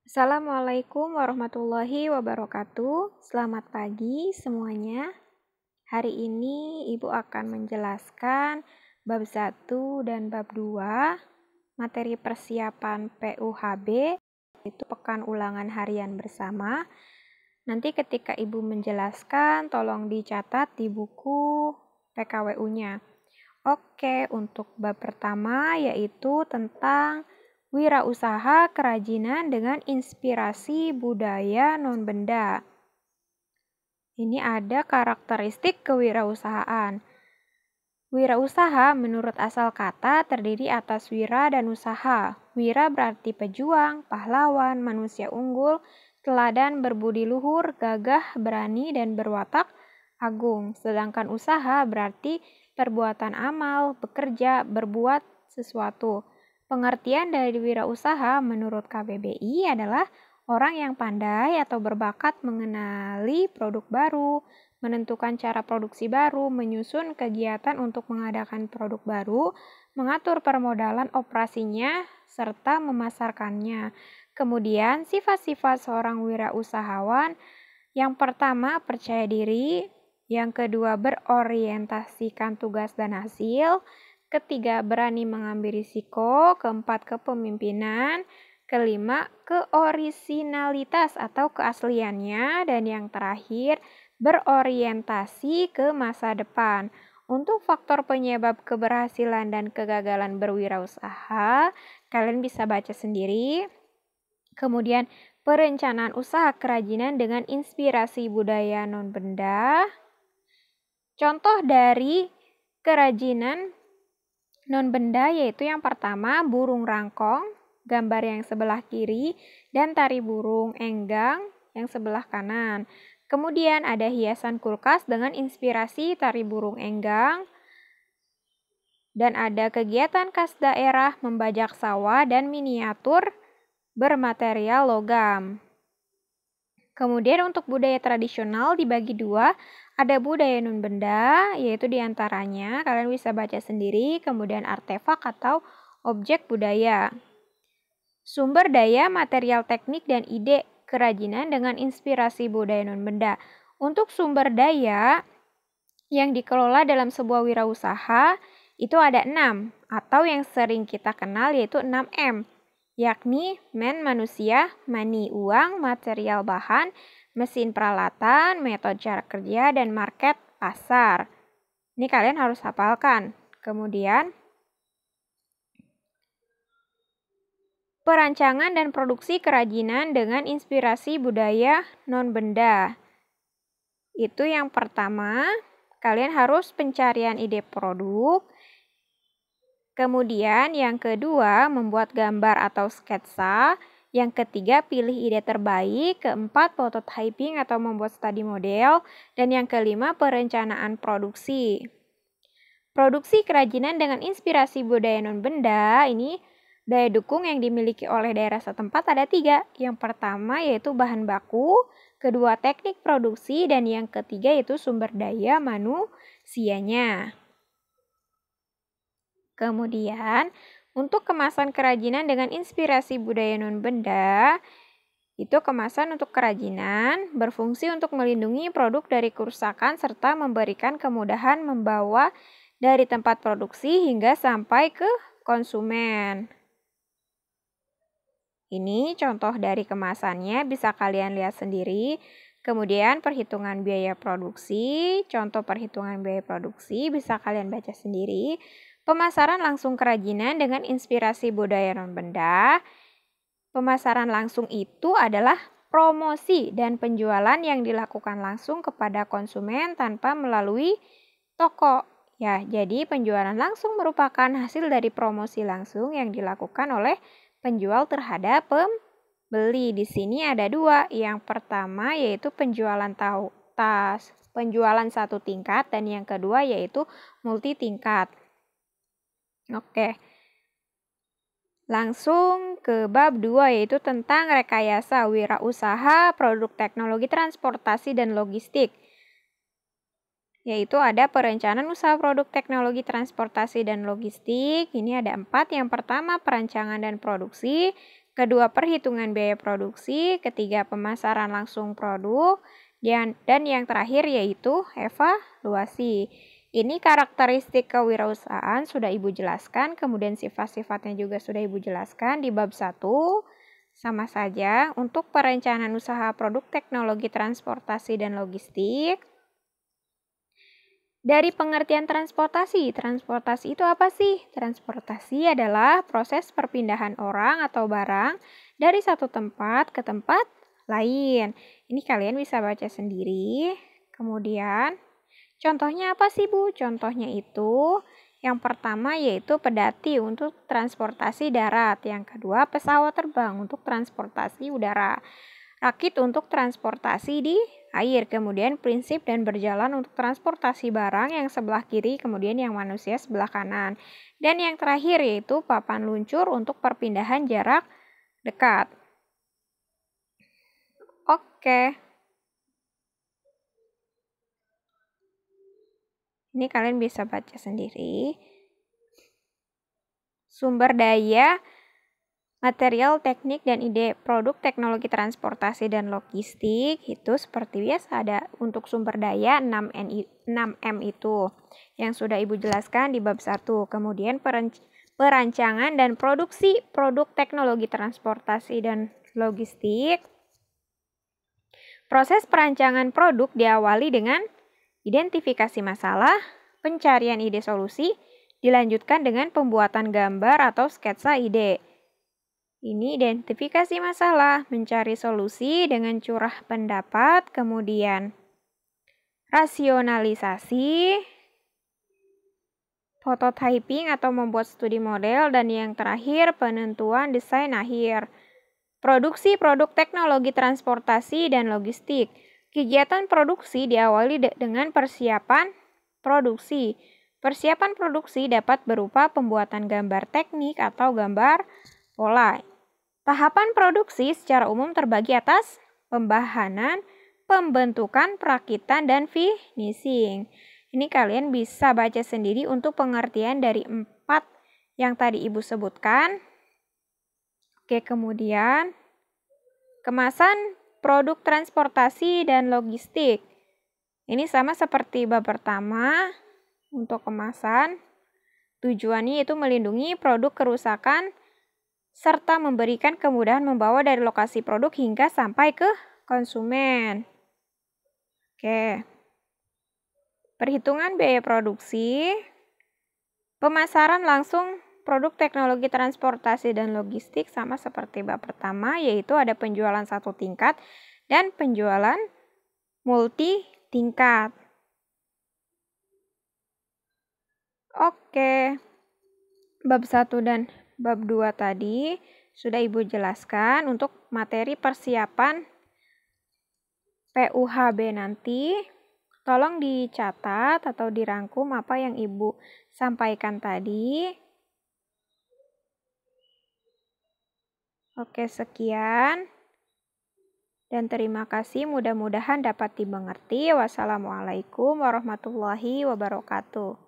Assalamualaikum warahmatullahi wabarakatuh. Selamat pagi semuanya. Hari ini Ibu akan menjelaskan bab 1 dan bab 2 materi persiapan PUHB, yaitu pekan ulangan harian bersama. Nanti ketika Ibu menjelaskan tolong dicatat di buku PKWU-nya. Oke, untuk bab pertama yaitu tentang wirausaha kerajinan dengan inspirasi budaya non-benda. Ini ada karakteristik kewirausahaan. Wirausaha menurut asal kata terdiri atas wira dan usaha. Wira berarti pejuang, pahlawan, manusia unggul, teladan, berbudi luhur, gagah, berani, dan berwatak agung. Sedangkan usaha berarti perbuatan amal, bekerja, berbuat sesuatu. Pengertian dari wirausaha menurut KBBI adalah orang yang pandai atau berbakat mengenali produk baru, menentukan cara produksi baru, menyusun kegiatan untuk mengadakan produk baru, mengatur permodalan operasinya, serta memasarkannya. Kemudian, sifat-sifat seorang wirausahawan yang pertama, percaya diri. Yang kedua, berorientasikan tugas dan hasil. Ketiga, berani mengambil risiko. Keempat, kepemimpinan. Kelima, keorisinalitas atau keasliannya. Dan yang terakhir, berorientasi ke masa depan. Untuk faktor penyebab keberhasilan dan kegagalan berwirausaha, kalian bisa baca sendiri. Kemudian, perencanaan usaha kerajinan dengan inspirasi budaya non-benda. Contoh dari kerajinan non-benda yaitu yang pertama burung rangkong, gambar yang sebelah kiri, dan tari burung enggang yang sebelah kanan. Kemudian ada hiasan kulkas dengan inspirasi tari burung enggang. Dan ada kegiatan khas daerah membajak sawah dan miniatur bermaterial logam. Kemudian untuk budaya tradisional dibagi dua, ada budaya non-benda, yaitu diantaranya kalian bisa baca sendiri, kemudian artefak atau objek budaya. Sumber daya, material teknik, dan ide kerajinan dengan inspirasi budaya non-benda. Untuk sumber daya yang dikelola dalam sebuah wirausaha, itu ada 6, atau yang sering kita kenal yaitu 6M, yakni men manusia, money uang, material bahan, mesin peralatan, metode cara kerja, dan market pasar. Ini kalian harus hafalkan. Kemudian, perancangan dan produksi kerajinan dengan inspirasi budaya non-benda. Itu yang pertama, kalian harus pencarian ide produk. Kemudian yang kedua, membuat gambar atau sketsa. Yang ketiga, pilih ide terbaik. Keempat, prototyping atau membuat studi model. Dan yang kelima, perencanaan produksi. Produksi kerajinan dengan inspirasi budaya non-benda, ini daya dukung yang dimiliki oleh daerah setempat ada 3. Yang pertama yaitu bahan baku, kedua teknik produksi, dan yang ketiga yaitu sumber daya manusianya. Kemudian, untuk kemasan kerajinan dengan inspirasi budaya non-benda, itu kemasan untuk kerajinan berfungsi untuk melindungi produk dari kerusakan serta memberikan kemudahan membawa dari tempat produksi hingga sampai ke konsumen. Ini contoh dari kemasannya, bisa kalian lihat sendiri. Kemudian perhitungan biaya produksi, contoh perhitungan biaya produksi bisa kalian baca sendiri. Pemasaran langsung kerajinan dengan inspirasi budaya non-benda. Pemasaran langsung itu adalah promosi dan penjualan yang dilakukan langsung kepada konsumen tanpa melalui toko. Ya, jadi penjualan langsung merupakan hasil dari promosi langsung yang dilakukan oleh penjual terhadap pembeli. Di sini ada 2. Yang pertama yaitu penjualan penjualan satu tingkat, dan yang kedua yaitu multi tingkat. Oke. Langsung ke bab 2 yaitu tentang rekayasa wirausaha produk teknologi transportasi dan logistik. Yaitu ada perencanaan usaha produk teknologi transportasi dan logistik. Ini ada 4. Yang pertama perancangan dan produksi, kedua perhitungan biaya produksi, ketiga pemasaran langsung produk, dan yang terakhir yaitu evaluasi. Ini karakteristik kewirausahaan sudah Ibu jelaskan, kemudian sifat-sifatnya juga sudah Ibu jelaskan di bab 1. Sama saja untuk perencanaan usaha produk teknologi transportasi dan logistik. Dari pengertian transportasi itu apa sih? Transportasi adalah proses perpindahan orang atau barang dari satu tempat ke tempat lain. Ini kalian bisa baca sendiri. Kemudian, contohnya apa sih Bu? Contohnya itu, yang pertama yaitu pedati untuk transportasi darat. Yang kedua, pesawat terbang untuk transportasi udara. Rakit untuk transportasi di air, kemudian prinsip dan berjalan untuk transportasi barang yang sebelah kiri, kemudian yang manusia sebelah kanan. Dan yang terakhir yaitu papan luncur untuk perpindahan jarak dekat. Oke. Ini kalian bisa baca sendiri. Sumber daya, material, teknik, dan ide produk teknologi transportasi dan logistik itu seperti biasa ada untuk sumber daya 6M itu yang sudah Ibu jelaskan di bab 1. Kemudian perancangan dan produksi produk teknologi transportasi dan logistik. Proses perancangan produk diawali dengan identifikasi masalah, pencarian ide solusi, dilanjutkan dengan pembuatan gambar atau sketsa ide. Ini identifikasi masalah, mencari solusi dengan curah pendapat, kemudian rasionalisasi, prototyping atau membuat studi model, dan yang terakhir penentuan desain akhir. Produksi produk teknologi transportasi dan logistik. Kegiatan produksi diawali dengan persiapan produksi. Persiapan produksi dapat berupa pembuatan gambar teknik atau gambar pola. Tahapan produksi secara umum terbagi atas pembahanan, pembentukan, perakitan, dan finishing. Ini kalian bisa baca sendiri untuk pengertian dari 4 yang tadi Ibu sebutkan. Oke, kemudian kemasan produk transportasi dan logistik. Ini sama seperti bab pertama untuk kemasan. Tujuannya itu melindungi produk kerusakan serta memberikan kemudahan membawa dari lokasi produk hingga sampai ke konsumen. Oke. Perhitungan biaya produksi, pemasaran langsung produk teknologi transportasi dan logistik sama seperti bab pertama, yaitu ada penjualan satu tingkat dan penjualan multi tingkat. Oke. Bab 1 dan bab 2 tadi sudah Ibu jelaskan untuk materi persiapan PUHB nanti. Tolong dicatat atau dirangkum apa yang Ibu sampaikan tadi. Oke, sekian. Dan terima kasih, mudah-mudahan dapat dimengerti. Wassalamualaikum warahmatullahi wabarakatuh.